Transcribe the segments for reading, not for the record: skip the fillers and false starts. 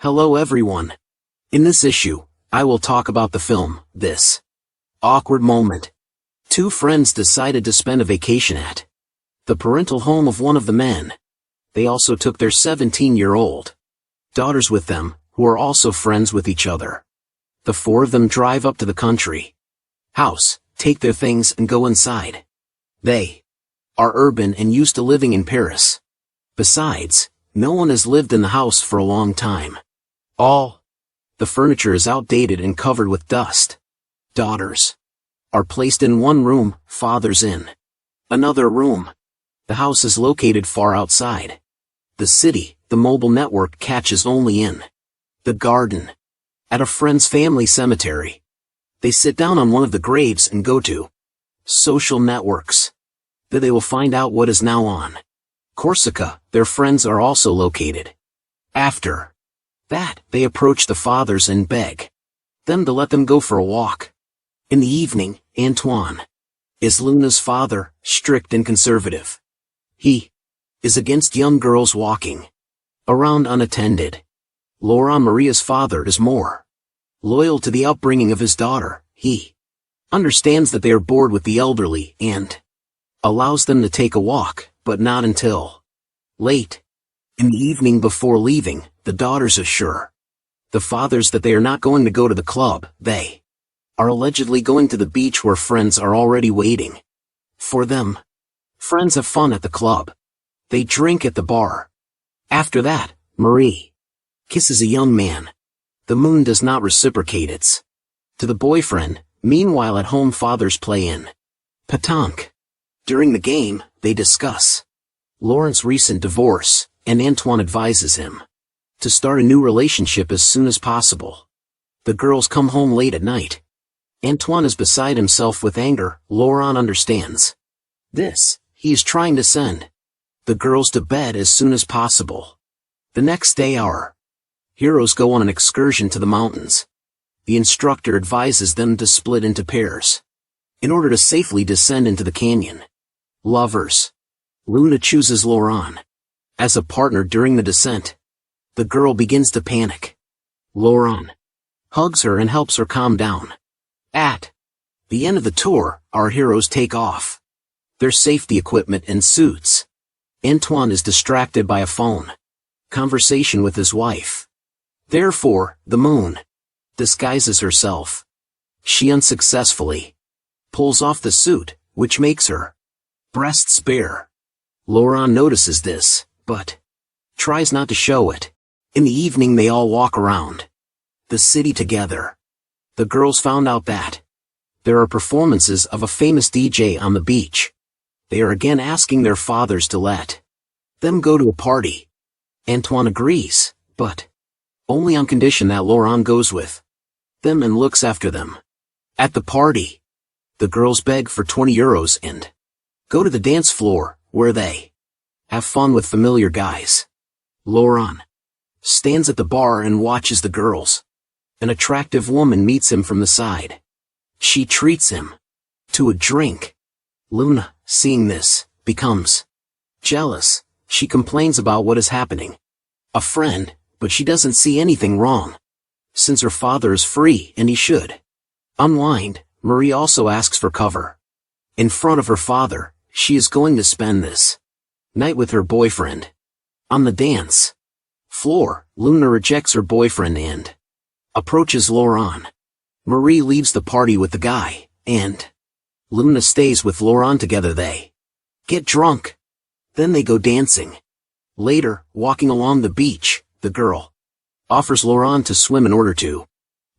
Hello everyone. In this issue, I will talk about the film, This Awkward Moment. Two friends decided to spend a vacation at the parental home of one of the men. They also took their 17-year-old daughters with them, who are also friends with each other. The four of them drive up to the country house, take their things and go inside. They are urban and used to living in Paris. Besides, no one has lived in the house for a long time. All the furniture is outdated and covered with dust. Daughters are placed in one room, fathers in another room. The house is located far outside the city. The mobile network catches only in the garden at a friend's family cemetery. They sit down on one of the graves and go to social networks. There they will find out what is now on Corsica. Their friends are also located. After that, they approach the fathers and beg them to let them go for a walk. In the evening, Antoine is Luna's father, strict and conservative. He is against young girls walking around unattended. Laurent, Maria's father, is more loyal to the upbringing of his daughter. He understands that they are bored with the elderly and allows them to take a walk, but not until late in the evening. Before leaving, the daughters assure the fathers that they are not going to go to the club. They are allegedly going to the beach where friends are already waiting for them. Friends have fun at the club. They drink at the bar. After that, Marie kisses a young man. The moon does not reciprocate its to the boyfriend. Meanwhile, at home, fathers play in pétanque. During the game, they discuss Laurent's recent divorce, and Antoine advises him to start a new relationship as soon as possible. The girls come home late at night. Antoine is beside himself with anger. Laurent understands this. He is trying to send the girls to bed as soon as possible. The next day, our heroes go on an excursion to the mountains. The instructor advises them to split into pairs in order to safely descend into the canyon. Lovers. Luna chooses Laurent as a partner during the descent. The girl begins to panic. Laurent hugs her and helps her calm down. At the end of the tour, our heroes take off their safety equipment and suits. Antoine is distracted by a phone conversation with his wife. Therefore, the moon disguises herself. She unsuccessfully pulls off the suit, which makes her breasts bare. Laurent notices this, but tries not to show it. In the evening, they all walk around the city together. The girls found out that there are performances of a famous DJ on the beach. They are again asking their fathers to let them go to a party. Antoine agrees, but only on condition that Laurent goes with them and looks after them. At the party, the girls beg for 20 euros and go to the dance floor, where they have fun with familiar guys. Laurent stands at the bar and watches the girls. An attractive woman meets him from the side. She treats him to a drink. Luna, seeing this, becomes jealous. She complains about what is happening. A friend, but she doesn't see anything wrong, since her father is free and he should unwind. Marie also asks for cover. In front of her father, she is going to spend this night with her boyfriend. On the dance floor, Luna rejects her boyfriend and approaches Laurent. Marie leaves the party with the guy, and Luna stays with Laurent. Together they get drunk. Then they go dancing. Later, walking along the beach, the girl offers Laurent to swim in order to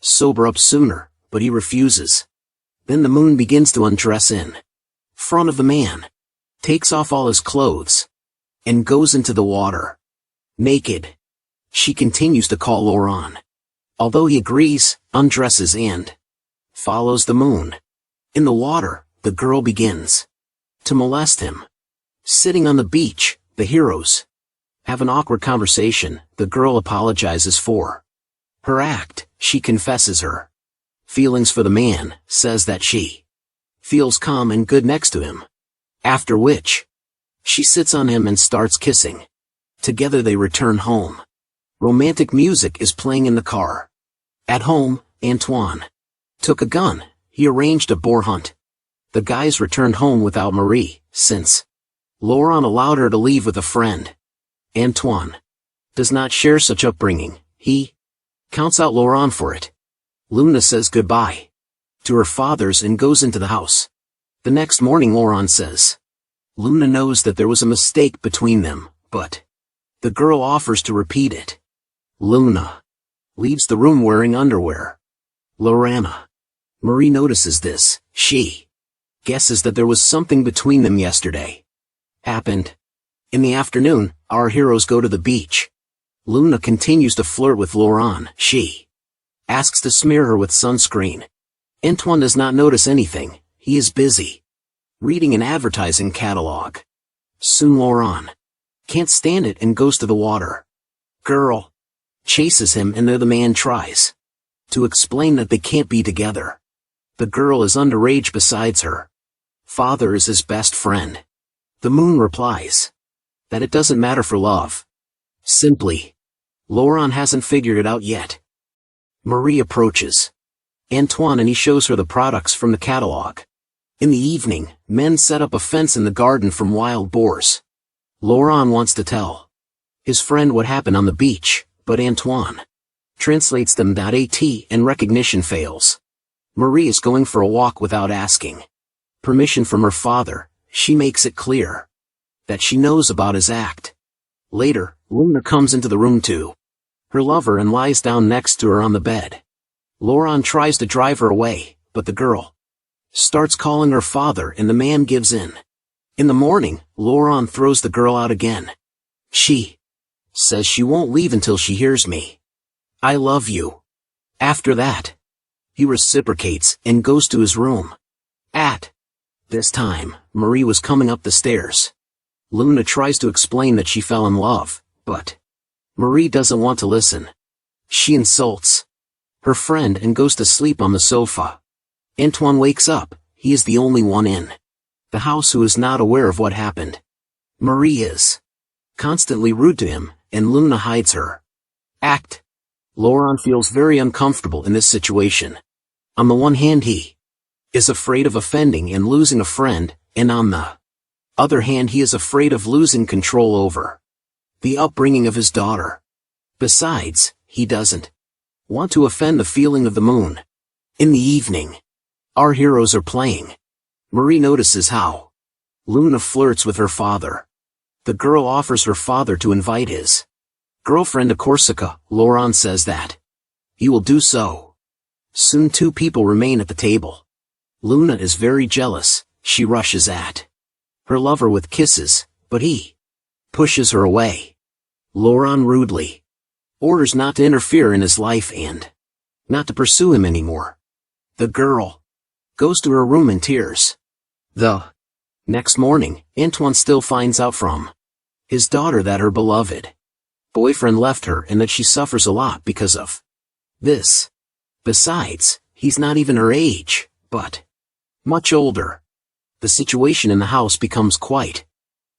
sober up sooner, but he refuses. Then the moon begins to undress in front of the man, takes off all his clothes, and goes into the water. Naked. She continues to call Laurent. Although he agrees, undresses and follows the moon. In the water, the girl begins to molest him. Sitting on the beach, the heroes have an awkward conversation. The girl apologizes for her act. She confesses her feelings for the man, says that she feels calm and good next to him. After which, she sits on him and starts kissing. Together they return home. Romantic music is playing in the car. At home, Antoine took a gun. He arranged a boar hunt. The guys returned home without Marie, since Laurent allowed her to leave with a friend. Antoine does not share such upbringing. He counts out Laurent for it. Luna says goodbye to her fathers and goes into the house. The next morning Laurent says Luna knows that there was a mistake between them, but the girl offers to repeat it. Luna leaves the room wearing underwear. Lorana. Marie notices this. She guesses that there was something between them yesterday. Happened. In the afternoon, our heroes go to the beach. Luna continues to flirt with Laurent. She asks to smear her with sunscreen. Antoine does not notice anything. He is busy reading an advertising catalog. Soon Laurent can't stand it and goes to the water. Girl chases him and the man tries to explain that they can't be together. The girl is underage besides her father is his best friend. The moon replies that it doesn't matter for love. Simply, Laurent hasn't figured it out yet. Marie approaches Antoine and he shows her the products from the catalog. In the evening, men set up a fence in the garden from wild boars. Laurent wants to tell his friend what happened on the beach, but Antoine translates them .at and recognition fails. Marie is going for a walk without asking permission from her father. She makes it clear that she knows about his act. Later, Luna comes into the room too. Her lover and lies down next to her on the bed. Laurent tries to drive her away, but the girl starts calling her father and the man gives in. In the morning, Laurent throws the girl out again. She says she won't leave until she hears me. I love you. After that, he reciprocates and goes to his room. At this time, Marie was coming up the stairs. Luna tries to explain that she fell in love, but Marie doesn't want to listen. She insults her friend and goes to sleep on the sofa. Antoine wakes up. He is the only one in the house who is not aware of what happened. Marie is constantly rude to him, and Luna hides her. Laurent feels very uncomfortable in this situation. On the one hand he is afraid of offending and losing a friend, and on the other hand he is afraid of losing control over the upbringing of his daughter. Besides, he doesn't want to offend the feeling of the moon. In the evening, our heroes are playing. Marie notices how Luna flirts with her father. The girl offers her father to invite his girlfriend to Corsica. Laurent says that he will do so. Soon two people remain at the table. Luna is very jealous. She rushes at her lover with kisses, but he pushes her away. Laurent rudely orders not to interfere in his life and not to pursue him anymore. The girl goes to her room in tears. The next morning, Antoine still finds out from his daughter that her beloved boyfriend left her and that she suffers a lot because of this. Besides, he's not even her age, but much older. The situation in the house becomes quite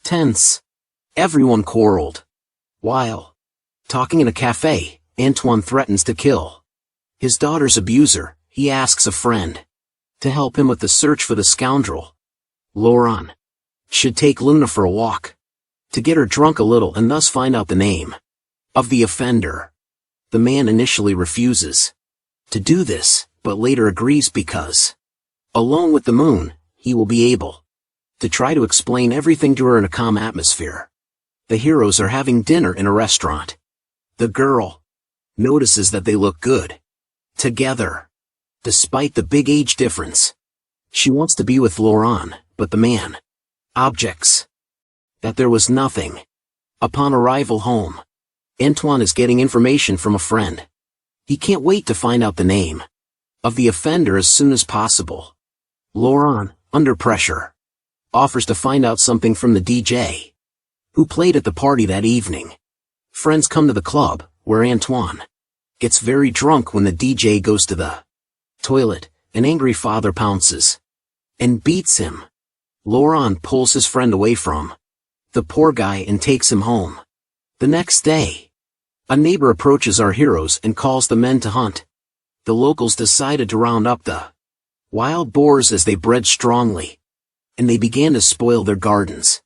tense. Everyone quarreled. While talking in a cafe, Antoine threatens to kill his daughter's abuser. He asks a friend to help him with the search for the scoundrel. Laurent should take Luna for a walk to get her drunk a little and thus find out the name of the offender. The man initially refuses to do this, but later agrees because, alone with the moon, he will be able to try to explain everything to her in a calm atmosphere. The heroes are having dinner in a restaurant. The girl notices that they look good together, despite the big age difference. She wants to be with Laurent, but the man objects that there was nothing. Upon arrival home, Antoine is getting information from a friend. He can't wait to find out the name of the offender as soon as possible. Laurent, under pressure, offers to find out something from the DJ who played at the party that evening. Friends come to the club, where Antoine gets very drunk. When the DJ goes to the toilet, an angry father pounces and beats him. Laurent pulls his friend away from the poor guy and takes him home. The next day, A neighbor approaches our heroes and calls the men to hunt. The locals decided to round up the wild boars as they bred strongly, and they began to spoil their gardens.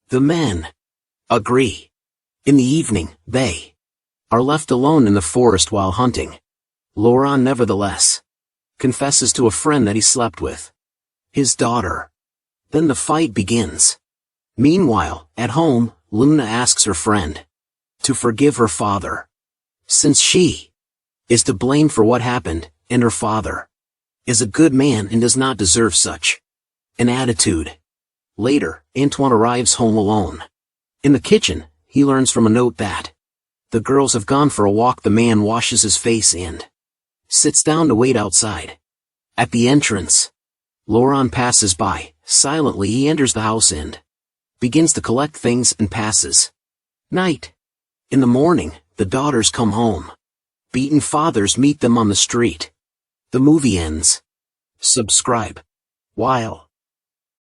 The men agree. In the evening, they are left alone in the forest while hunting. Laurent nevertheless confesses to a friend that he slept with his daughter. Then the fight begins. Meanwhile, at home, Luna asks her friend to forgive her father, since she is to blame for what happened, and her father is a good man and does not deserve such an attitude. Later, Antoine arrives home alone. In the kitchen, he learns from a note that the girls have gone for a walk. The man washes his face and sits down to wait outside. At the entrance, Laurent passes by. Silently he enters the house and begins to collect things and passes night. In the morning, the daughters come home. Beaten fathers meet them on the street. The movie ends. Subscribe. While